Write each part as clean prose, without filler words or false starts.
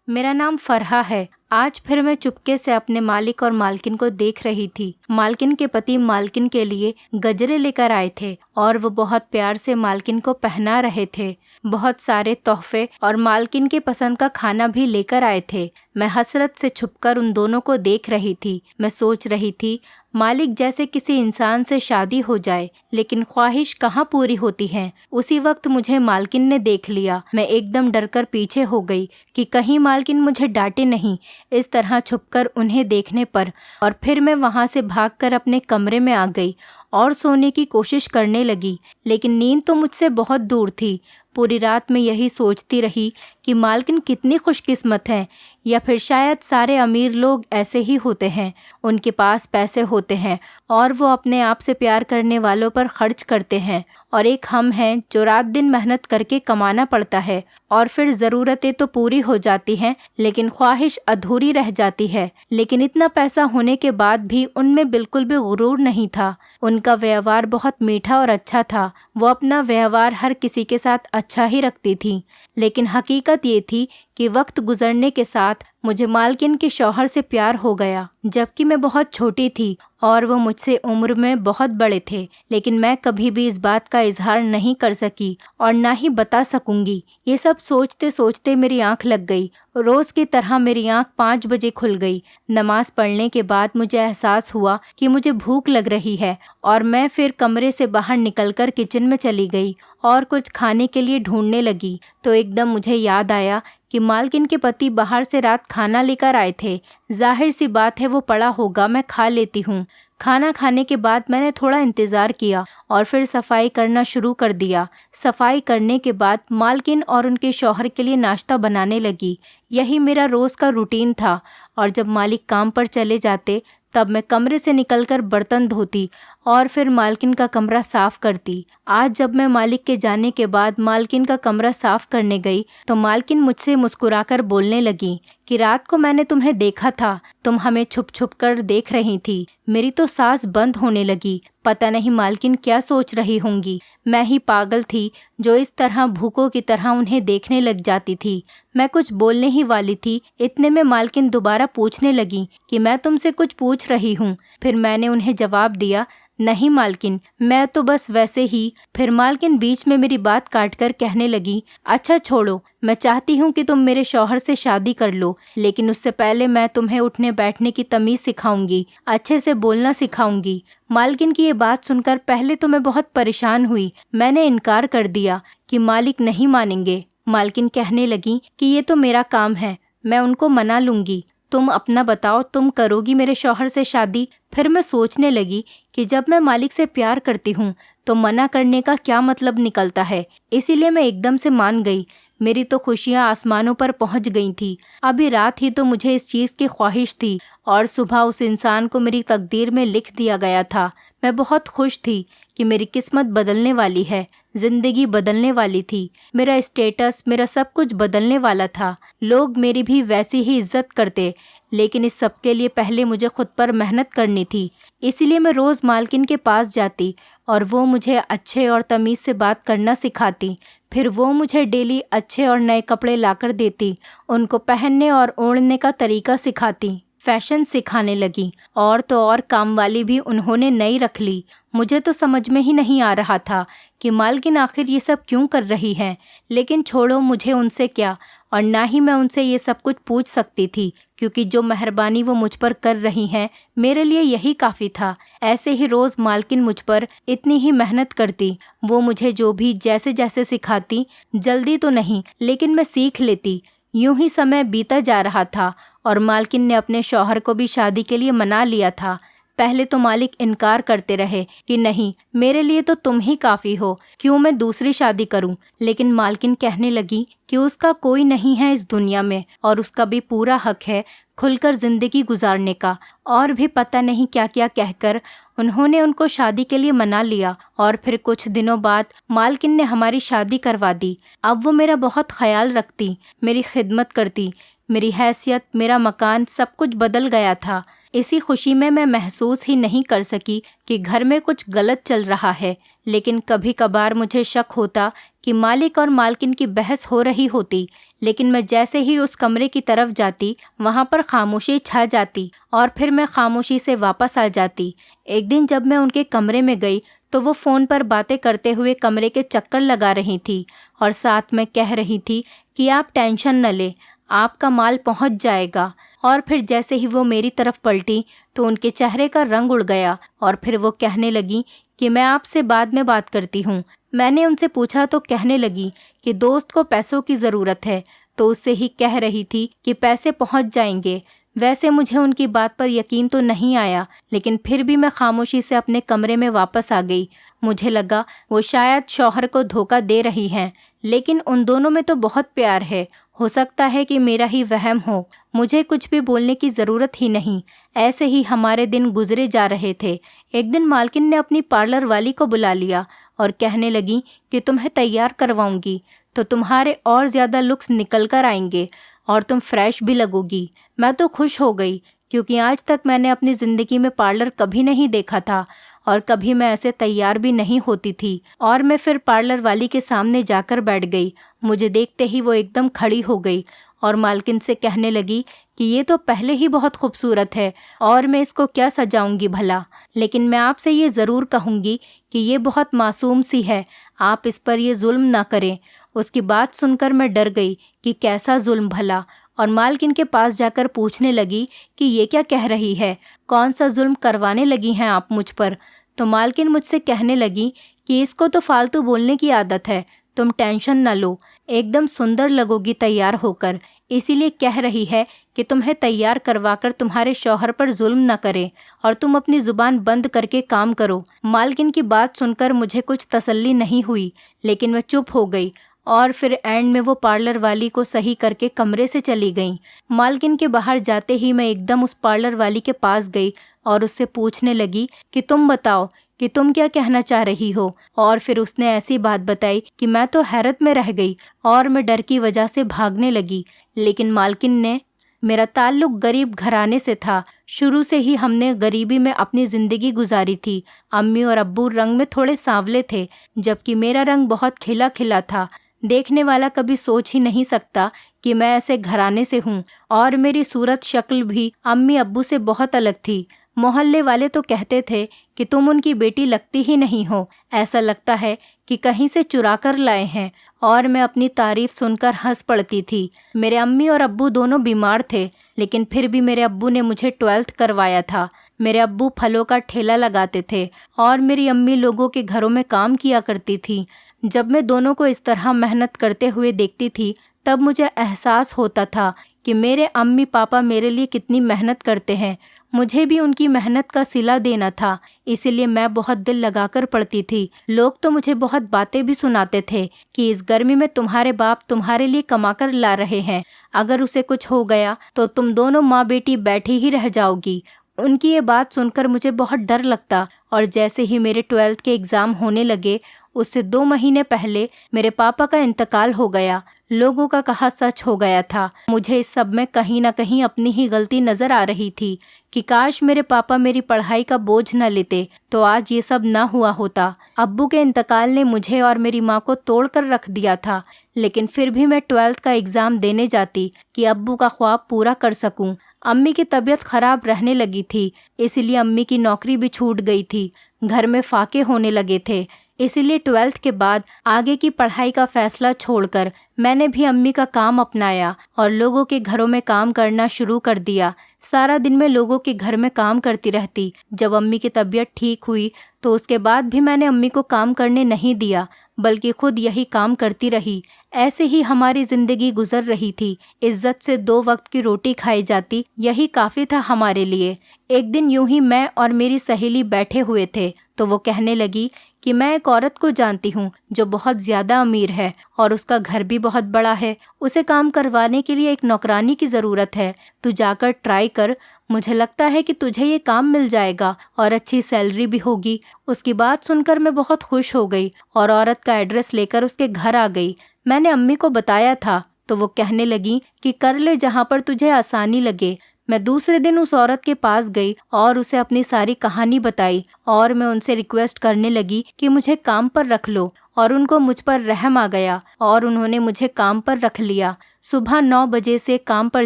मेरा नाम फरहा है। आज फिर मैं चुपके से अपने मालिक और मालकिन को देख रही थी। मालकिन के पति मालकिन के लिए गजरे लेकर आए थे और वो बहुत प्यार से मालकिन को पहना रहे थे। बहुत सारे तोहफे और मालकिन की पसंद का खाना भी लेकर आए थे। मैं हसरत से छुपकर उन दोनों को देख रही थी। मैं सोच रही थी, मालिक जैसे किसी इंसान से शादी हो जाए, लेकिन ख्वाहिश कहाँ पूरी होती है। उसी वक्त मुझे मालकिन ने देख लिया। मैं एकदम डरकर पीछे हो गई कि कहीं मालकिन मुझे डांटे नहीं इस तरह छुपकर उन्हें देखने पर। और फिर मैं वहाँ से भागकर अपने कमरे में आ गई और सोने की कोशिश करने लगी, लेकिन नींद तो मुझसे बहुत दूर थी। पूरी रात मैं यही सोचती रही कि मालकिन कितनी खुशकिस्मत हैं, या फिर शायद सारे अमीर लोग ऐसे ही होते हैं। उनके पास पैसे होते हैं और वो अपने आप से प्यार करने वालों पर खर्च करते हैं, और एक हम हैं जो रात दिन मेहनत करके कमाना पड़ता है और फिर ज़रूरतें तो पूरी हो जाती हैं लेकिन ख्वाहिश अधूरी रह जाती है। लेकिन इतना पैसा होने के बाद भी उनमें बिल्कुल भी गुरूर नहीं था। उनका व्यवहार बहुत मीठा और अच्छा था। वो अपना व्यवहार हर किसी के साथ अच्छा ही रखती थी। लेकिन हकीकत ये थी कि वक्त गुजरने के साथ मुझे मालकिन के शौहर से प्यार हो गया, जबकि मैं बहुत छोटी थी और वो मुझसे उम्र में बहुत बड़े थे। लेकिन मैं कभी भी इस बात का इजहार नहीं कर सकी और ना ही बता सकूंगी। ये सब सोचते सोचते मेरी आंख लग गई। रोज़ की तरह मेरी आंख 5 बजे खुल गई। नमाज पढ़ने के बाद मुझे एहसास हुआ कि मुझे भूख लग रही है और मैं फिर कमरे से बाहर निकलकर किचन में चली गई और कुछ खाने के लिए ढूंढने लगी। तो एकदम मुझे याद आया कि मालकिन के पति बाहर से रात खाना लेकर आए थे। जाहिर सी बात है वो पड़ा होगा, मैं खा लेती हूँ। खाना खाने के बाद मैंने थोड़ा इंतज़ार किया और फिर सफाई करना शुरू कर दिया। सफाई करने के बाद मालकिन और उनके शौहर के लिए नाश्ता बनाने लगी। यही मेरा रोज़ का रूटीन था, और जब मालिक काम पर चले जाते तब मैं कमरे से निकलकर बर्तन धोती और फिर मालकिन का कमरा साफ़ करती। आज जब मैं मालिक के जाने के बाद मालकिन का कमरा साफ़ करने गई तो मालकिन मुझसे मुस्कुराकर बोलने लगी कि रात को मैंने तुम्हें देखा था, तुम हमें छुप छुप कर देख रही थी। मेरी तो सांस बंद होने लगी। पता नहीं मालकिन क्या सोच रही होंगी। मैं ही पागल थी जो इस तरह भूखों की तरह उन्हें देखने लग जाती थी। मैं कुछ बोलने ही वाली थी, इतने में मालकिन दोबारा पूछने लगी कि मैं तुमसे कुछ पूछ रही हूँ। फिर मैंने उन्हें जवाब दिया, नहीं मालकिन, मैं तो बस वैसे ही। फिर मालकिन बीच में मेरी बात काटकर कहने लगी, अच्छा छोड़ो, मैं चाहती हूँ कि तुम मेरे शौहर से शादी कर लो, लेकिन उससे पहले मैं तुम्हें उठने बैठने की तमीज़ सिखाऊंगी, अच्छे से बोलना सिखाऊंगी। मालकिन की ये बात सुनकर पहले तो मैं बहुत परेशान हुई। मैंने इनकार कर दिया कि मालिक नहीं मानेंगे। मालकिन कहने लगी कि ये तो मेरा काम है, मैं उनको मना लूँगी। तुम अपना बताओ, तुम करोगी मेरे शौहर से शादी? फिर मैं सोचने लगी कि जब मैं मालिक से प्यार करती हूँ तो मना करने का क्या मतलब निकलता है। इसीलिए मैं एकदम से मान गई। मेरी तो खुशियाँ आसमानों पर पहुँच गई थी। अभी रात ही तो मुझे इस चीज़ की ख्वाहिश थी और सुबह उस इंसान को मेरी तकदीर में लिख दिया गया था। मैं बहुत खुश थी कि मेरी किस्मत बदलने वाली है, ज़िंदगी बदलने वाली थी। मेरा स्टेटस, मेरा सब कुछ बदलने वाला था। लोग मेरी भी वैसी ही इज्जत करते, लेकिन इस सब के लिए पहले मुझे खुद पर मेहनत करनी थी। इसीलिए मैं रोज़ मालकिन के पास जाती और वो मुझे अच्छे और तमीज़ से बात करना सिखाती। फिर वो मुझे डेली अच्छे और नए कपड़े लाकर देती, उनको पहनने और ओढ़ने का तरीका सिखाती, फैशन सिखाने लगी। और तो और काम वाली भी उन्होंने नई रख ली। मुझे तो समझ में ही नहीं आ रहा था कि मालकिन आखिर ये सब क्यों कर रही हैं। लेकिन छोड़ो, मुझे उनसे क्या, और ना ही मैं उनसे ये सब कुछ पूछ सकती थी, क्योंकि जो मेहरबानी वो मुझ पर कर रही हैं मेरे लिए यही काफ़ी था। ऐसे ही रोज़ मालकिन मुझ पर इतनी ही मेहनत करती। वो मुझे जो भी जैसे जैसे सिखाती, जल्दी तो नहीं लेकिन मैं सीख लेती। यूं ही समय बीता जा रहा था और मालकिन ने अपने शौहर को भी शादी के लिए मना लिया था। पहले तो मालिक इनकार करते रहे कि नहीं, मेरे लिए तो तुम ही काफ़ी हो, क्यों मैं दूसरी शादी करूं। लेकिन मालकिन कहने लगी कि उसका कोई नहीं है इस दुनिया में और उसका भी पूरा हक है खुलकर ज़िंदगी गुजारने का। और भी पता नहीं क्या क्या कहकर उन्होंने उनको शादी के लिए मना लिया। और फिर कुछ दिनों बाद मालकिन ने हमारी शादी करवा दी। अब वो मेरा बहुत ख्याल रखती, मेरी खिदमत करती। मेरी हैसियत, मेरा मकान, सब कुछ बदल गया था। इसी खुशी में मैं महसूस ही नहीं कर सकी कि घर में कुछ गलत चल रहा है। लेकिन कभी कभार मुझे शक होता कि मालिक और मालकिन की बहस हो रही होती, लेकिन मैं जैसे ही उस कमरे की तरफ जाती वहाँ पर खामोशी छा जाती और फिर मैं खामोशी से वापस आ जाती। एक दिन जब मैं उनके कमरे में गई तो वो फ़ोन पर बातें करते हुए कमरे के चक्कर लगा रही थी और साथ में कह रही थी कि आप टेंशन न लें, आपका माल पहुँच जाएगा। और फिर जैसे ही वो मेरी तरफ पलटी तो उनके चेहरे का रंग उड़ गया और फिर वो कहने लगी कि मैं आपसे बाद में बात करती हूँ। मैंने उनसे पूछा तो कहने लगी कि दोस्त को पैसों की ज़रूरत है, तो उससे ही कह रही थी कि पैसे पहुँच जाएंगे। वैसे मुझे उनकी बात पर यकीन तो नहीं आया, लेकिन फिर भी मैं खामोशी से अपने कमरे में वापस आ गई। मुझे लगा वो शायद शौहर को धोखा दे रही हैं, लेकिन उन दोनों में तो बहुत प्यार है। हो सकता है कि मेरा ही वहम हो। मुझे कुछ भी बोलने की ज़रूरत ही नहीं। ऐसे ही हमारे दिन गुजरे जा रहे थे। एक दिन मालकिन ने अपनी पार्लर वाली को बुला लिया और कहने लगी कि तुम्हें तैयार करवाऊंगी तो तुम्हारे और ज़्यादा लुक्स निकल कर आएंगे और तुम फ्रेश भी लगोगी। मैं तो खुश हो गई, क्योंकि आज तक मैंने अपनी ज़िंदगी में पार्लर कभी नहीं देखा था और कभी मैं ऐसे तैयार भी नहीं होती थी। और मैं फिर पार्लर वाली के सामने जाकर बैठ गई। मुझे देखते ही वो एकदम खड़ी हो गई और मालकिन से कहने लगी कि ये तो पहले ही बहुत खूबसूरत है और मैं इसको क्या सजाऊंगी भला, लेकिन मैं आपसे ये ज़रूर कहूँगी कि ये बहुत मासूम सी है, आप इस पर ये जुल्म ना करें। उसकी बात सुनकर मैं डर गई कि कैसा जुल्म भला, और मालकिन के पास जाकर पूछने लगी कि ये क्या कह रही है, कौन सा जुल्म करवाने लगी हैं आप मुझ पर। तो मालकिन मुझसे कहने लगी कि इसको तो फालतू बोलने की आदत है, तुम टेंशन न लो, एकदम सुंदर लगोगी तैयार होकर, इसीलिए कह रही है कि तुम्हें तैयार करवाकर तुम्हारे शौहर पर जुल्म न करे और तुम अपनी ज़ुबान बंद करके काम करो। मालकिन की बात सुनकर मुझे कुछ तसल्ली नहीं हुई, लेकिन मैं चुप हो गई और फिर एंड में वो पार्लर वाली को सही करके कमरे से चली गई। मालकिन के बाहर जाते ही मैं एकदम उस पार्लर वाली के पास गई और उससे पूछने लगी कि तुम बताओ कि तुम क्या कहना चाह रही हो। और फिर उसने ऐसी बात बताई कि मैं तो हैरत में रह गई और मैं डर की वजह से भागने लगी। लेकिन मालकिन ने, मेरा ताल्लुक गरीब घराने से था, शुरू से ही हमने गरीबी में अपनी ज़िंदगी गुजारी थी। अम्मी और अब्बू रंग में थोड़े सांवले थे, जबकि मेरा रंग बहुत खिला खिला था। देखने वाला कभी सोच ही नहीं सकता कि मैं ऐसे घराने से हूँ, और मेरी सूरत शक्ल भी अम्मी अब्बू से बहुत अलग थी। मोहल्ले वाले तो कहते थे कि तुम उनकी बेटी लगती ही नहीं हो, ऐसा लगता है कि कहीं से चुरा कर लाए हैं, और मैं अपनी तारीफ सुनकर हंस पड़ती थी। मेरे अम्मी और अब्बू दोनों बीमार थे, लेकिन फिर भी मेरे अब्बू ने मुझे 12th करवाया था। मेरे अब्बू फलों का ठेला लगाते थे और मेरी अम्मी लोगों के घरों में काम किया करती थी। जब मैं दोनों को इस तरह मेहनत करते हुए देखती थी, तब मुझे एहसास होता था कि मेरे अम्मी पापा मेरे लिए कितनी मेहनत करते हैं। मुझे भी उनकी मेहनत का सिला देना था, इसीलिए मैं बहुत दिल लगाकर पढ़ती थी। लोग तो मुझे बहुत बातें भी सुनाते थे कि इस गर्मी में तुम्हारे बाप तुम्हारे लिए कमाकर ला रहे हैं, अगर उसे कुछ हो गया तो तुम दोनों माँ बेटी बैठी ही रह जाओगी। उनकी ये बात सुनकर मुझे बहुत डर लगता, और जैसे ही मेरे 12th के एग्ज़ाम होने लगे, उससे 2 महीने पहले मेरे पापा का इंतकाल हो गया। लोगों का कहा सच हो गया था। मुझे इस सब में कहीं ना कहीं अपनी ही गलती नज़र आ रही थी कि काश मेरे पापा मेरी पढ़ाई का बोझ न लेते तो आज ये सब ना हुआ होता। अब्बू के इंतकाल ने मुझे और मेरी माँ को तोड़ कर रख दिया था, लेकिन फिर भी मैं 12th का एग्ज़ाम देने जाती कि अब्बू का ख्वाब पूरा कर सकूं। अम्मी की तबीयत ख़राब रहने लगी थी, इसीलिए अम्मी की नौकरी भी छूट गई थी। घर में फाके होने लगे थे, इसीलिए 12th के बाद आगे की पढ़ाई का फ़ैसला छोड़कर मैंने भी अम्मी का काम अपनाया और लोगों के घरों में काम करना शुरू कर दिया। सारा दिन मैं लोगों के घर में काम करती रहती। जब अम्मी की तबीयत ठीक हुई तो उसके बाद भी मैंने अम्मी को काम करने नहीं दिया, बल्कि खुद यही काम करती रही। ऐसे ही हमारी ज़िंदगी गुजर रही थी। इज्जत से 2 वक्त की रोटी खाई जाती, यही काफ़ी था हमारे लिए। एक दिन यूं ही मैं और मेरी सहेली बैठे हुए थे तो वो कहने लगी कि मैं एक औरत को जानती हूँ जो बहुत ज़्यादा अमीर है और उसका घर भी बहुत बड़ा है। उसे काम करवाने के लिए एक नौकरानी की ज़रूरत है, तू जाकर ट्राई कर, मुझे लगता है कि तुझे ये काम मिल जाएगा और अच्छी सैलरी भी होगी। उसकी बात सुनकर मैं बहुत खुश हो गई और औरत का एड्रेस लेकर उसके घर आ गई। मैंने अम्मी को बताया था तो वो कहने लगी कि कर ले जहाँ पर तुझे आसानी लगे। मैं दूसरे दिन उस औरत के पास गई और उसे अपनी सारी कहानी बताई और मैं उनसे रिक्वेस्ट करने लगी कि मुझे काम पर रख लो और उनको मुझ पर रहम आ गया और उन्होंने मुझे काम पर रख लिया। सुबह 9 बजे से काम पर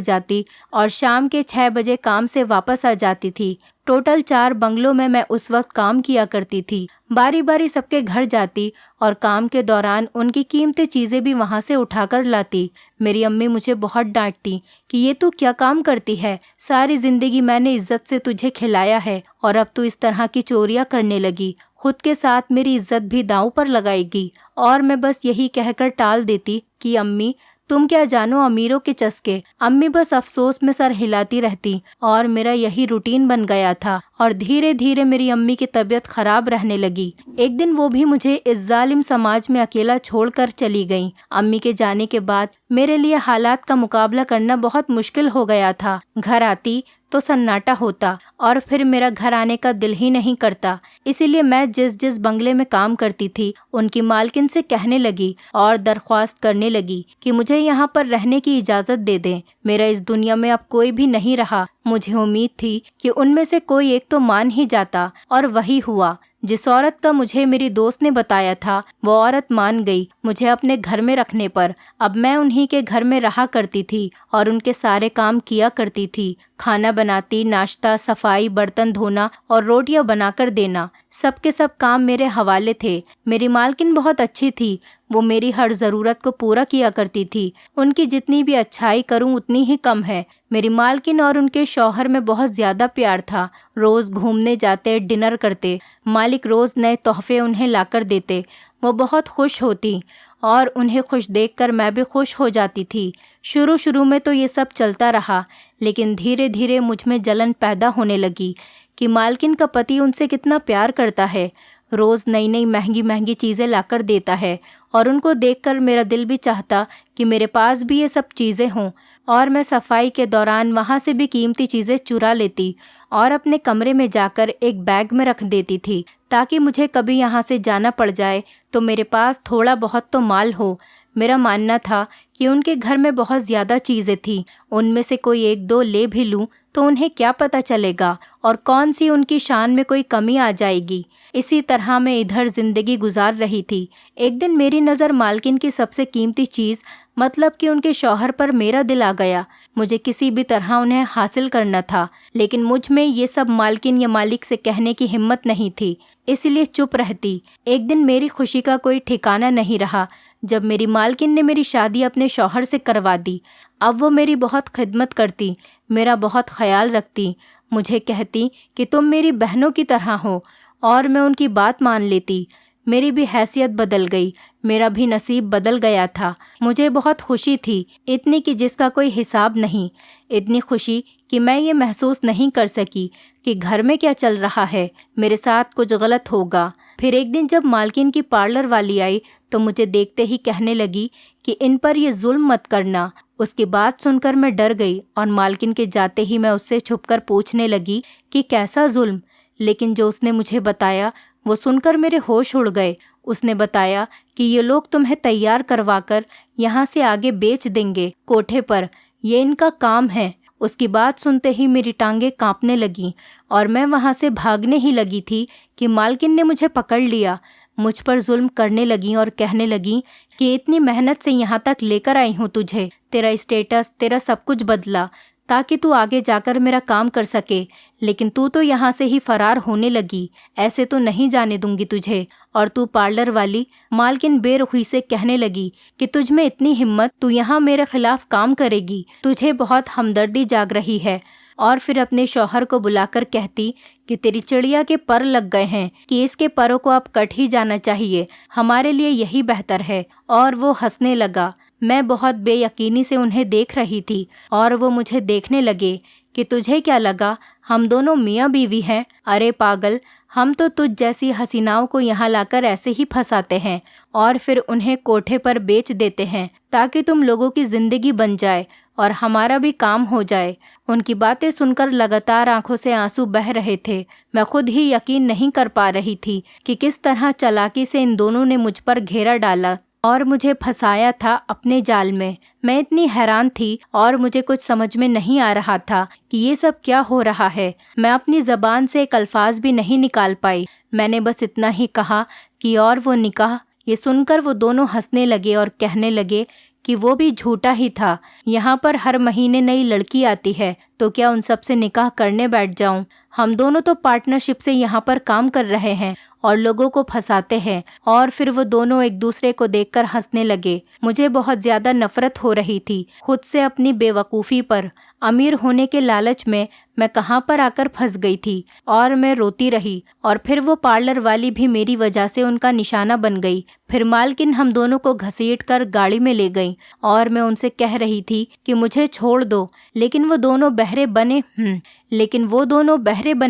जाती और शाम के 6 बजे काम से वापस आ जाती थी। टोटल 4 बंगलों में मैं उस वक्त काम किया करती थी। बारी बारी सबके घर जाती और काम के दौरान उनकी कीमती चीज़ें भी वहाँ से उठाकर लाती। मेरी अम्मी मुझे बहुत डांटती कि ये तू क्या काम करती है, सारी ज़िंदगी मैंने इज्जत से तुझे खिलाया है और अब तू इस तरह की चोरियाँ करने लगी, खुद के साथ मेरी इज्जत भी दांव पर लगाएगी। और मैं बस यही कहकर टाल देती कि अम्मी तुम क्या जानो अमीरों के चस्के। अम्मी बस अफसोस में सर हिलाती रहती और मेरा यही रूटीन बन गया था और धीरे धीरे मेरी अम्मी की तबीयत खराब रहने लगी। एक दिन वो भी मुझे इस जालिम समाज में अकेला छोड़कर चली गईं। अम्मी के जाने के बाद मेरे लिए हालात का मुकाबला करना बहुत मुश्किल हो गया था। घर आती तो सन्नाटा होता और फिर मेरा घर आने का दिल ही नहीं करता। इसीलिए मैं जिस जिस बंगले में काम करती थी उनकी मालकिन से कहने लगी और दरख्वास्त करने लगी कि मुझे यहाँ पर रहने की इजाज़त दे दें। मेरा इस दुनिया में अब कोई भी नहीं रहा। मुझे उम्मीद थी कि उनमें से कोई एक तो मान ही जाता और वही हुआ। जिस औरत का मुझे मेरी दोस्त ने बताया था वो औरत मान गई मुझे अपने घर में रखने पर। अब मैं उन्हीं के घर में रहा करती थी और उनके सारे काम किया करती थी। खाना बनाती, नाश्ता, सफाई, बर्तन धोना और रोटियां बनाकर देना, सब के सब काम मेरे हवाले थे। मेरी मालकिन बहुत अच्छी थी, वो मेरी हर ज़रूरत को पूरा किया करती थी। उनकी जितनी भी अच्छाई करूं उतनी ही कम है। मेरी मालकिन और उनके शौहर में बहुत ज़्यादा प्यार था। रोज़ घूमने जाते, डिनर करते, मालिक रोज़ नए तोहफे उन्हें लाकर देते। वो बहुत खुश होती और उन्हें खुश देखकर मैं भी खुश हो जाती थी। शुरू शुरू में तो ये सब चलता रहा, लेकिन धीरे धीरे मुझ में जलन पैदा होने लगी कि मालकिन का पति उनसे कितना प्यार करता है, रोज़ नई नई महंगी महंगी चीज़ें लाकर देता है और उनको देखकर मेरा दिल भी चाहता कि मेरे पास भी ये सब चीज़ें हों। और मैं सफाई के दौरान वहाँ से भी कीमती चीज़ें चुरा लेती और अपने कमरे में जाकर एक बैग में रख देती थी ताकि मुझे कभी यहाँ से जाना पड़ जाए तो मेरे पास थोड़ा बहुत तो माल हो। मेरा मानना था कि उनके घर में बहुत ज़्यादा चीज़ें थीं, उनमें से कोई एक दो ले भी लूँ तो उन्हें क्या पता चलेगा और कौन सी उनकी शान में कोई कमी आ जाएगी। इसी तरह मैं इधर ज़िंदगी गुजार रही थी। एक दिन मेरी नज़र मालकिन की सबसे कीमती चीज़ मतलब कि उनके शौहर पर मेरा दिल आ गया। मुझे किसी भी तरह उन्हें हासिल करना था, लेकिन मुझ में ये सब मालकिन या मालिक से कहने की हिम्मत नहीं थी, इसलिए चुप रहती। एक दिन मेरी खुशी का कोई ठिकाना नहीं रहा जब मेरी मालकिन ने मेरी शादी अपने शौहर से करवा दी। अब वो मेरी बहुत खिदमत करती, मेरा बहुत ख्याल रखती, मुझे कहती कि तुम मेरी बहनों की तरह हो और मैं उनकी बात मान लेती। मेरी भी हैसियत बदल गई, मेरा भी नसीब बदल गया था। मुझे बहुत खुशी थी, इतनी कि जिसका कोई हिसाब नहीं। इतनी खुशी कि मैं ये महसूस नहीं कर सकी कि घर में क्या चल रहा है, मेरे साथ कुछ गलत होगा। फिर एक दिन जब मालकिन की पार्लर वाली आई तो मुझे देखते ही कहने लगी कि इन पर ये जुल्म मत करना। उसकी बात सुनकर मैं डर गई और मालकिन के जाते ही मैं उससे छुपकर पूछने लगी कि कैसा जुल्म। लेकिन जो उसने मुझे बताया वो सुनकर मेरे होश उड़ गए। उसने बताया कि ये लोग तुम्हें तैयार करवाकर यहाँ से आगे बेच देंगे कोठे पर, ये इनका काम है। उसकी बात सुनते ही मेरी टांगें कांपने लगीं और मैं वहाँ से भागने ही लगी थी कि मालकिन ने मुझे पकड़ लिया। मुझ पर जुल्म करने लगी और कहने लगी कि इतनी मेहनत से यहाँ तक लेकर आई हूँ तुझे, तेरा स्टेटस, तेरा सब कुछ बदला ताकि तू आगे जाकर मेरा काम कर सके, लेकिन तू तो यहाँ से ही फरार होने लगी। ऐसे तो नहीं जाने दूंगी तुझे। और तू पार्लर वाली, मालकिन बेरुखी से कहने लगी कि तुझ में इतनी हिम्मत, तू यहाँ मेरे खिलाफ काम करेगी, तुझे बहुत हमदर्दी जाग रही है। और फिर अपने शौहर को बुलाकर कहती कि तेरी चिड़िया के पर लग गए हैं कि इसके परों को अब कट ही जाना चाहिए, हमारे लिए यही बेहतर है। और वो हंसने लगा। मैं बहुत बेयकीनी से उन्हें देख रही थी और वो मुझे देखने लगे कि तुझे क्या लगा, हम दोनों मियाँ बीवी हैं? अरे पागल, हम तो तुझ जैसी हसीनाओं को यहाँ लाकर ऐसे ही फंसाते हैं और फिर उन्हें कोठे पर बेच देते हैं ताकि तुम लोगों की ज़िंदगी बन जाए और हमारा भी काम हो जाए। उनकी बातें सुनकर लगातार आंखों से आंसू बह रहे थे। मैं खुद ही यकीन नहीं कर पा रही थी कि किस तरह चालाकी से इन दोनों ने मुझ पर घेरा डाला और मुझे फंसाया था अपने जाल में। मैं इतनी हैरान थी और मुझे कुछ समझ में नहीं आ रहा था कि ये सब क्या हो रहा है। मैं अपनी ज़बान से एक अल्फाज भी नहीं निकाल पाई। मैंने बस इतना ही कहा कि और वो निकाह ये सुनकर वो दोनों हंसने लगे और कहने लगे कि वो भी झूठा ही था। यहाँ पर हर महीने नई लड़की आती है, तो क्या उन सब से निकाह करने बैठ जाऊं? हम दोनों तो पार्टनरशिप से यहाँ पर काम कर रहे हैं और लोगों को फंसाते हैं। और फिर वो दोनों एक दूसरे को देखकर हंसने लगे। मुझे बहुत ज्यादा नफरत हो रही थी खुद से, अपनी बेवकूफ़ी पर। अमीर होने के लालच में मैं कहाँ पर आकर फंस गई थी और मैं रोती रही। और फिर वो पार्लर वाली भी मेरी वजह से उनका निशाना बन गई। फिर मालकिन हम दोनों को घसीट कर गाड़ी में ले गई और मैं उनसे कह रही थी कि मुझे छोड़ दो, लेकिन वो दोनों बहरे बने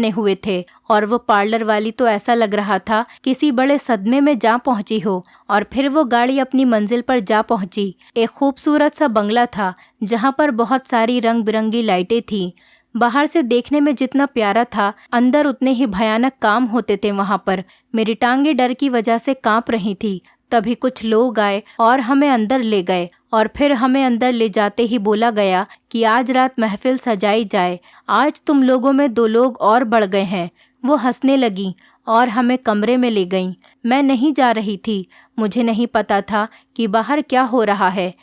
हुए थे। और वो पार्लर वाली तो ऐसा लग रहा था किसी बड़े सदमे में जा पहुंची हो। और फिर वो गाड़ी अपनी मंजिल पर जा पहुंची। एक खूबसूरत सा बंगला था जहाँ पर बहुत सारी रंग बिरंगी लाइटें थीं। बाहर से देखने में जितना प्यारा था, अंदर उतने ही भयानक काम होते थे वहाँ पर। मेरी टांगे डर की वजह से कांप रही थी। तभी कुछ लोग आए और हमें अंदर ले गए। और फिर हमें अंदर ले जाते ही बोला गया कि आज रात महफिल सजाई जाए। आज तुम लोगों में 2 लोग और बढ़ गए हैं। वो हंसने लगी और हमें कमरे में ले गईं। मैं नहीं जा रही थी। मुझे नहीं पता था कि बाहर क्या हो रहा है।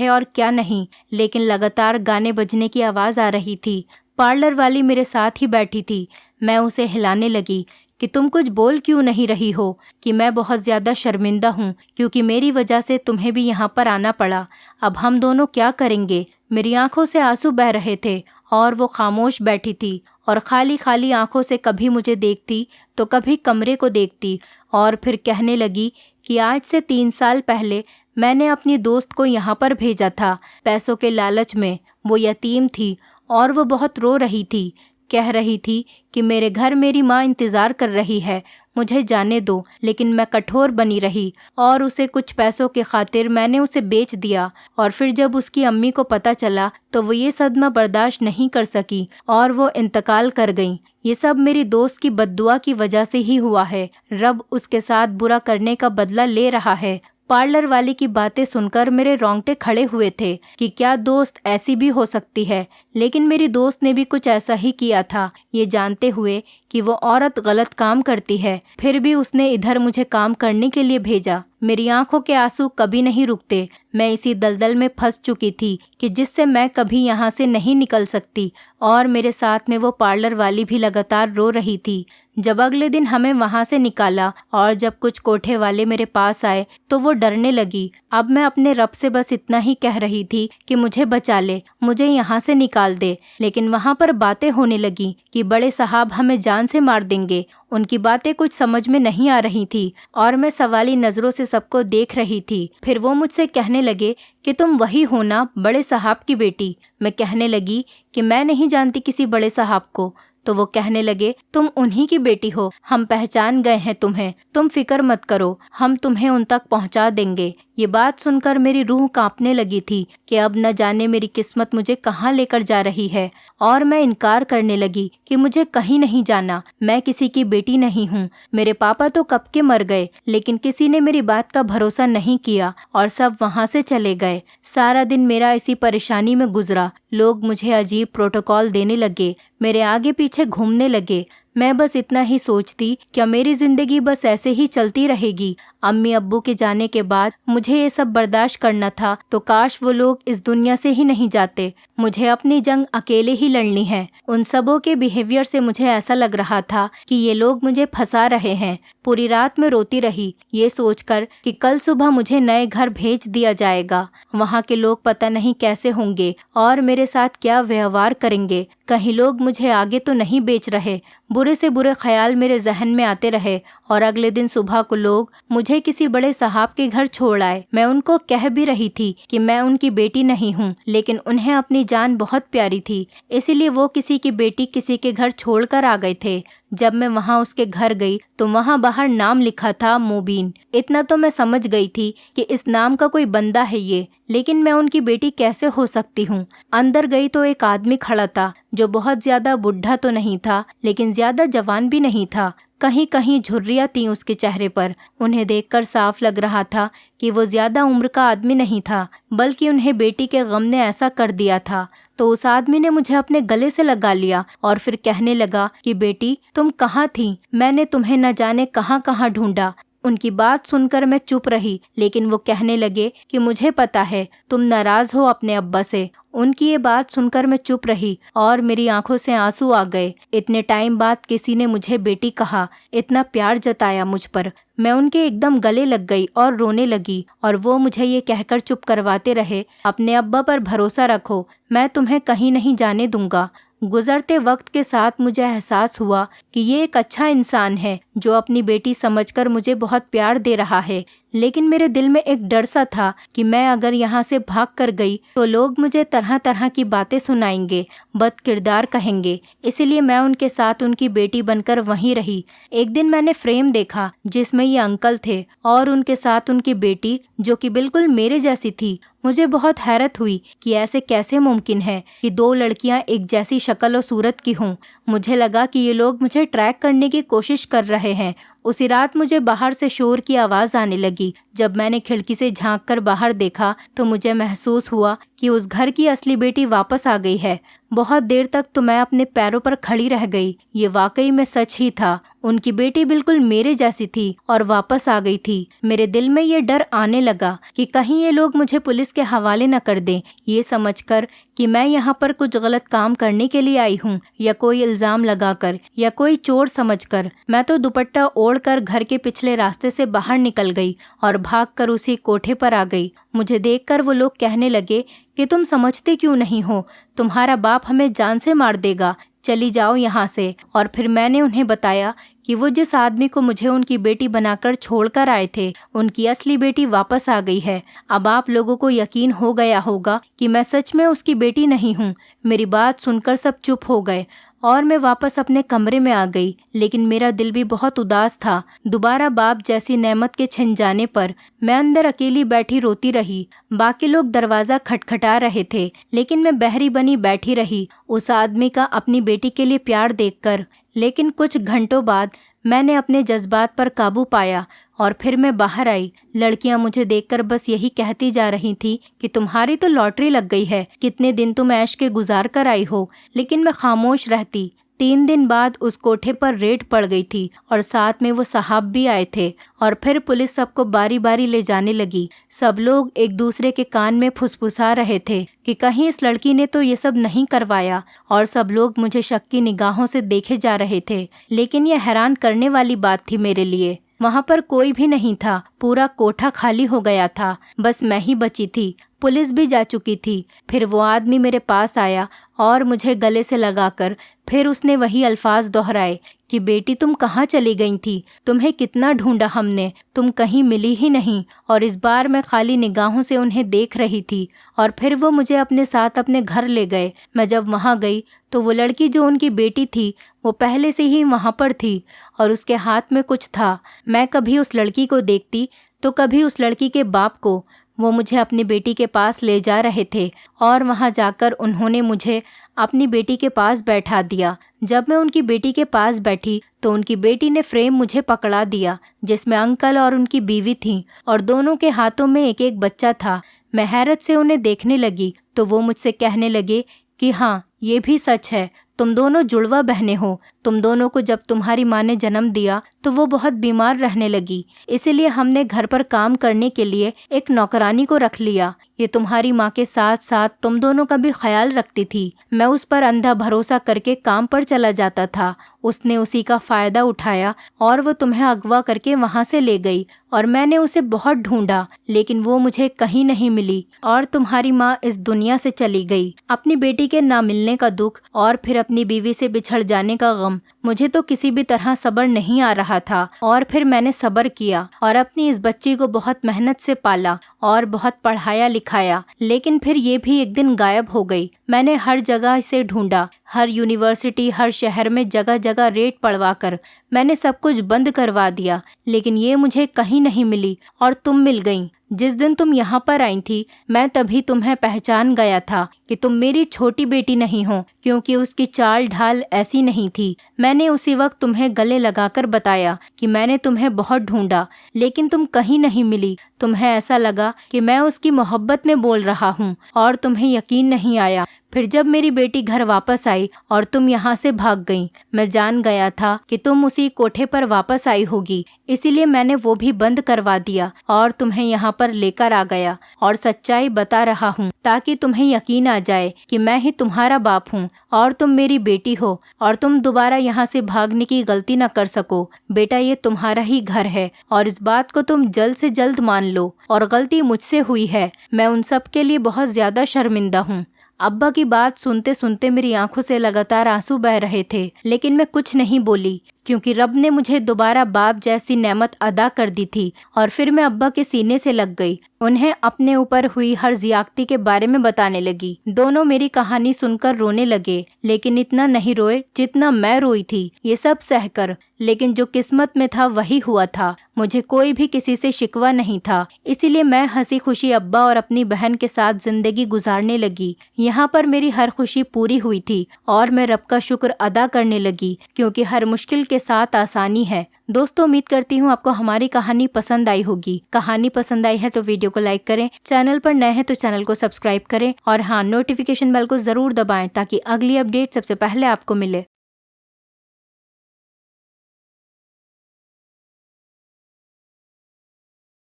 और क्या नहीं, लेकिन लगातार गाने बजने की आवाज़ आ रही थी। पार्लर वाली मेरे साथ ही बैठी थी। मैं उसे हिलाने लगी कि तुम कुछ बोल क्यों नहीं रही हो, कि मैं बहुत ज़्यादा शर्मिंदा हूँ क्योंकि मेरी वजह से तुम्हें भी यहाँ पर आना पड़ा। अब हम दोनों क्या करेंगे? मेरी आंखों से आंसू बह रहे थे और वो खामोश बैठी थी और खाली खाली आंखों से कभी मुझे देखती तो कभी कमरे को देखती। और फिर कहने लगी कि आज से 3 साल पहले मैंने अपनी दोस्त को यहाँ पर भेजा था पैसों के लालच में। वो यतीम थी और वो बहुत रो रही थी। कह रही थी कि मेरे घर मेरी माँ इंतज़ार कर रही है, मुझे जाने दो। लेकिन मैं कठोर बनी रही और उसे कुछ पैसों के खातिर मैंने उसे बेच दिया। और फिर जब उसकी अम्मी को पता चला तो वो ये सदमा बर्दाश्त नहीं कर सकी और वो इंतकाल कर गई। ये सब मेरी दोस्त की बद्दुआ की वजह से ही हुआ है। रब उसके साथ बुरा करने का बदला ले रहा है। पार्लर वाली की बातें सुनकर मेरे रोंगटे खड़े हुए थे कि क्या दोस्त ऐसी भी हो सकती है। लेकिन मेरी दोस्त ने भी कुछ ऐसा ही किया था, ये जानते हुए कि वो औरत गलत काम करती है। फिर भी उसने इधर मुझे काम करने के लिए भेजा। मेरी आंखों के आंसू कभी नहीं रुकते। मैं इसी दलदल में फंस चुकी थी कि जिससे मैं कभी यहाँ से नहीं निकल सकती। और मेरे साथ में वो पार्लर वाली भी लगातार रो रही थी। जब अगले दिन हमें वहाँ से निकाला और जब कुछ कोठे वाले मेरे पास आए तो वो डरने लगी। अब मैं अपने रब से बस इतना ही कह रही थी कि मुझे बचा ले, मुझे यहाँ से निकाल दे। लेकिन वहाँ पर बातें होने लगी कि बड़े साहब हमें जान से मार देंगे। उनकी बातें कुछ समझ में नहीं आ रही थी और मैं सवाली नज़रों से सबको देख रही थी। फिर वो मुझसे कहने लगे कि तुम वही हो ना, बड़े साहब की बेटी। मैं कहने लगी कि मैं नहीं जानती किसी बड़े साहब को। तो वो कहने लगे तुम उन्हीं की बेटी हो, हम पहचान गए हैं तुम्हें, तुम फिक्र मत करो, हम तुम्हें उन तक पहुंचा देंगे। ये बात सुनकर मेरी रूह कांपने लगी थी कि अब न जाने मेरी किस्मत मुझे कहाँ लेकर जा रही है। और मैं इनकार करने लगी कि मुझे कहीं नहीं जाना, मैं किसी की बेटी नहीं हूँ। मेरे पापा तो कब के मर गए, लेकिन किसी ने मेरी बात का भरोसा नहीं किया और सब वहाँ से चले गए। सारा दिन मेरा इसी परेशानी में गुजरा। लोग मुझे अजीब प्रोटोकॉल देने लगे, मेरे आगे पीछे घूमने लगे। मैं बस इतना ही सोचती, क्या मेरी जिंदगी बस ऐसे ही चलती रहेगी? अम्मी अब्बू के जाने के बाद मुझे ये सब बर्दाश्त करना था, तो काश वो लोग इस दुनिया से ही नहीं जाते। मुझे अपनी जंग अकेले ही लड़नी है। उन सबों के बिहेवियर से मुझे ऐसा लग रहा था कि ये लोग मुझे फंसा रहे हैं। पूरी रात में रोती रही, ये सोचकर कि कल सुबह मुझे नए घर भेज दिया जाएगा। वहाँ के लोग पता नहीं कैसे होंगे और मेरे साथ क्या व्यवहार करेंगे। कहीं लोग मुझे आगे तो नहीं बेच रहे। बुरे से बुरे ख्याल मेरे जहन में आते रहे और अगले दिन सुबह को लोग मुझे किसी बड़े साहब के घर छोड़ आए। मैं उनको कह भी रही थी कि मैं उनकी बेटी नहीं हूँ, लेकिन उन्हें अपनी जान बहुत प्यारी थी, इसीलिए वो किसी की बेटी किसी के घर छोड़कर आ गए थे। जब मैं वहाँ उसके घर गई तो वहाँ बाहर नाम लिखा था मुबीन। इतना तो मैं समझ गई थी कि इस नाम का कोई बंदा है ये, लेकिन मैं उनकी बेटी कैसे हो सकती हूँ। अंदर गई तो एक आदमी खड़ा था जो बहुत ज्यादा बुढ़ा तो नहीं था, लेकिन ज्यादा जवान भी नहीं था। कहीं कहीं झुर्रियाँ थीं उसके चेहरे पर। उन्हें देखकर साफ लग रहा था कि वो ज़्यादा उम्र का आदमी नहीं था, बल्कि उन्हें बेटी के गम ने ऐसा कर दिया था। तो उस आदमी ने मुझे अपने गले से लगा लिया और फिर कहने लगा कि बेटी तुम कहाँ थी, मैंने तुम्हें न जाने कहाँ कहाँ ढूंढा। उनकी बात सुनकर मैं चुप रही, लेकिन वो कहने लगे कि मुझे पता है तुम नाराज हो अपने अब्बा से। उनकी ये बात सुनकर मैं चुप रही और मेरी आंखों से आंसू आ गए। इतने टाइम बाद किसी ने मुझे बेटी कहा, इतना प्यार जताया मुझ पर। मैं उनके एकदम गले लग गई और रोने लगी और वो मुझे ये कहकर चुप करवाते रहे, अपने अब्बा पर भरोसा रखो, मैं तुम्हें कहीं नहीं जाने दूंगा। गुजरते वक्त के साथ मुझे एहसास हुआ कि ये एक अच्छा इंसान है जो अपनी बेटी समझकर मुझे बहुत प्यार दे रहा है। लेकिन मेरे दिल में एक डर सा था कि मैं अगर यहाँ से भाग कर गई तो लोग मुझे तरह तरह की बातें सुनाएंगे, बद किरदार कहेंगे। इसीलिए मैं उनके साथ उनकी बेटी बनकर वहीं रही। एक दिन मैंने फ्रेम देखा जिसमें ये अंकल थे और उनके साथ उनकी बेटी जो कि बिल्कुल मेरे जैसी थी। मुझे बहुत हैरत हुई कि ऐसे कैसे मुमकिन है कि दो लड़कियां एक जैसी शक्ल और सूरत की हों। मुझे लगा कि ये लोग मुझे ट्रैक करने की कोशिश कर रहे हैं। उसी रात मुझे बाहर से शोर की आवाज़ आने लगी। जब मैंने खिड़की से झांक कर बाहर देखा तो मुझे महसूस हुआ कि उस घर की असली बेटी वापस आ गई है। बहुत देर तक तो मैं अपने पैरों पर खड़ी रह गई। ये वाकई में सच ही था, उनकी बेटी बिल्कुल मेरे जैसी थी और वापस आ गई थी। मेरे दिल में ये डर आने लगा कि कहीं ये लोग मुझे पुलिस के हवाले न कर दें, ये समझकर कि मैं यहाँ पर कुछ गलत काम करने के लिए आई हूँ, या कोई इल्ज़ाम लगाकर या कोई चोर समझकर। मैं तो दुपट्टा ओढ़कर घर के पिछले रास्ते से बाहर निकल गई और भागकर उसी कोठे पर आ गई। मुझे देखकर वो लोग कहने लगे कि तुम समझते क्यों नहीं हो, तुम्हारा बाप हमें जान से मार देगा, चली जाओ यहाँ से। और फिर मैंने उन्हें बताया कि वो जिस आदमी को मुझे उनकी बेटी बनाकर छोड़कर आए थे, उनकी असली बेटी वापस आ गई है। अब आप लोगों को यकीन हो गया होगा कि मैं सच में उसकी बेटी नहीं हूँ। मेरी बात सुनकर सब चुप हो गए और मैं वापस अपने कमरे में आ गई। लेकिन मेरा दिल भी बहुत उदास था। दोबारा बाप जैसी नेमत के छिन जाने पर मैं अंदर अकेली बैठी रोती रही। बाकी लोग दरवाज़ा खटखटा रहे थे, लेकिन मैं बहरी बनी बैठी रही उस आदमी का अपनी बेटी के लिए प्यार देखकर। लेकिन कुछ घंटों बाद मैंने अपने जज्बात पर काबू पाया और फिर मैं बाहर आई। लड़कियां मुझे देखकर बस यही कहती जा रही थी कि तुम्हारी तो लॉटरी लग गई है, कितने दिन तुम ऐश के गुजार कर आई हो। लेकिन मैं खामोश रहती। 3 दिन बाद उस कोठे पर रेड पड़ गई थी और साथ में वो साहब भी आए थे और फिर पुलिस सबको बारी बारी ले जाने लगी। सब लोग एक दूसरे के कान में फुसफुसा रहे थे कि कहीं इस लड़की ने तो ये सब नहीं करवाया, और सब लोग मुझे शक की निगाहों से देखे जा रहे थे। लेकिन यह हैरान करने वाली बात थी मेरे लिए, वहाँ पर कोई भी नहीं था। पूरा कोठा खाली हो गया था, बस मैं ही बची थी। पुलिस भी जा चुकी थी। फिर वो आदमी मेरे पास आया और मुझे गले से लगाकर फिर उसने वही अल्फाज दोहराए कि बेटी तुम कहाँ चली गई थी, तुम्हें कितना ढूंढा हमने, तुम कहीं मिली ही नहीं। और इस बार मैं खाली निगाहों से उन्हें देख रही थी। और फिर वो मुझे अपने साथ अपने घर ले गए। मैं जब वहाँ गई तो वो लड़की जो उनकी बेटी थी वो पहले से ही वहाँ पर थी और उसके हाथ में कुछ था। मैं कभी उस लड़की को देखती तो कभी उस लड़की के बाप को। वो मुझे अपनी बेटी के पास ले जा रहे थे और वहाँ जाकर उन्होंने मुझे अपनी बेटी के पास बैठा दिया। जब मैं उनकी बेटी के पास बैठी तो उनकी बेटी ने फ्रेम मुझे पकड़ा दिया जिसमें अंकल और उनकी बीवी थी और दोनों के हाथों में एक एक बच्चा था। मैं हैरत से उन्हें देखने लगी तो वो मुझसे कहने लगे कि हाँ, ये भी सच है, तुम दोनों जुड़वा बहनें हो। तुम दोनों को जब तुम्हारी माँ ने जन्म दिया तो वो बहुत बीमार रहने लगी, इसीलिए हमने घर पर काम करने के लिए एक नौकरानी को रख लिया। ये तुम्हारी माँ के साथ साथ तुम दोनों का भी ख्याल रखती थी। मैं उस पर अंधा भरोसा करके काम पर चला जाता था। उसने उसी का फ़ायदा उठाया और वो तुम्हें अगवा करके वहाँ से ले गई और मैंने उसे बहुत ढूंढा, लेकिन वो मुझे कहीं नहीं मिली और तुम्हारी माँ इस दुनिया से चली गई। अपनी बेटी के ना मिलने का दुख और फिर अपनी बीवी से बिछड़ जाने का गम, मुझे तो किसी भी तरह सब्र नहीं आ रहा था। और फिर मैंने सब्र किया और अपनी इस बच्ची को बहुत मेहनत से पाला और बहुत पढ़ाया लिखाया, लेकिन फिर ये भी एक दिन गायब हो गई। मैंने हर जगह इसे ढूंढा, हर यूनिवर्सिटी, हर शहर में जगह जगह रेड पड़वा कर मैंने सब कुछ बंद करवा दिया, लेकिन ये मुझे कहीं नहीं मिली और तुम मिल गई। जिस दिन तुम यहाँ पर आई थी मैं तभी तुम्हें पहचान गया था कि तुम मेरी छोटी बेटी नहीं हो, क्योंकि उसकी चाल ढाल ऐसी नहीं थी। मैंने उसी वक्त तुम्हें गले लगाकर बताया कि मैंने तुम्हें बहुत ढूंढा, लेकिन तुम कहीं नहीं मिली। तुम्हें ऐसा लगा कि मैं उसकी मोहब्बत में बोल रहा हूँ और तुम्हें यकीन नहीं आया। फिर जब मेरी बेटी घर वापस आई और तुम यहाँ से भाग गई, मैं जान गया था कि तुम उसी कोठे पर वापस आई होगी, इसीलिए मैंने वो भी बंद करवा दिया और तुम्हें यहाँ पर लेकर आ गया और सच्चाई बता रहा हूँ ताकि तुम्हें यकीन आ जाए कि मैं ही तुम्हारा बाप हूँ और तुम मेरी बेटी हो और तुम दोबारा यहाँ से भागने की गलती न कर सको। बेटा, ये तुम्हारा ही घर है और इस बात को तुम जल्द से जल्द मान लो। और गलती मुझसे हुई है, मैं उन सब के लिए बहुत ज्यादा शर्मिंदा हूँ। अब्बा की बात सुनते सुनते मेरी आंखों से लगातार आंसू बह रहे थे, लेकिन मैं कुछ नहीं बोली क्योंकि रब ने मुझे दोबारा बाप जैसी नेमत अदा कर दी थी। और फिर मैं अब्बा के सीने से लग गई, उन्हें अपने ऊपर हुई हर जियादती के बारे में बताने लगी। दोनों मेरी कहानी सुनकर रोने लगे, लेकिन इतना नहीं रोए जितना मैं रोई थी, ये सब सहकर। लेकिन जो किस्मत में था वही हुआ था। मुझे कोई भी किसी से शिकवा नहीं था, इसीलिए मैं हंसी खुशी अब्बा और अपनी बहन के साथ जिंदगी गुजारने लगी। यहाँ पर मेरी हर खुशी पूरी हुई थी और मैं रब का शुक्र अदा करने लगी, क्योंकि हर मुश्किल के साथ आसानी है। दोस्तों, उम्मीद करती हूँ आपको हमारी कहानी पसंद आई होगी। कहानी पसंद आई है तो वीडियो को लाइक करें, चैनल पर नए हैं तो चैनल को सब्सक्राइब करें और हाँ, नोटिफिकेशन बेल को जरूर दबाएं ताकि अगली अपडेट सबसे पहले आपको मिले।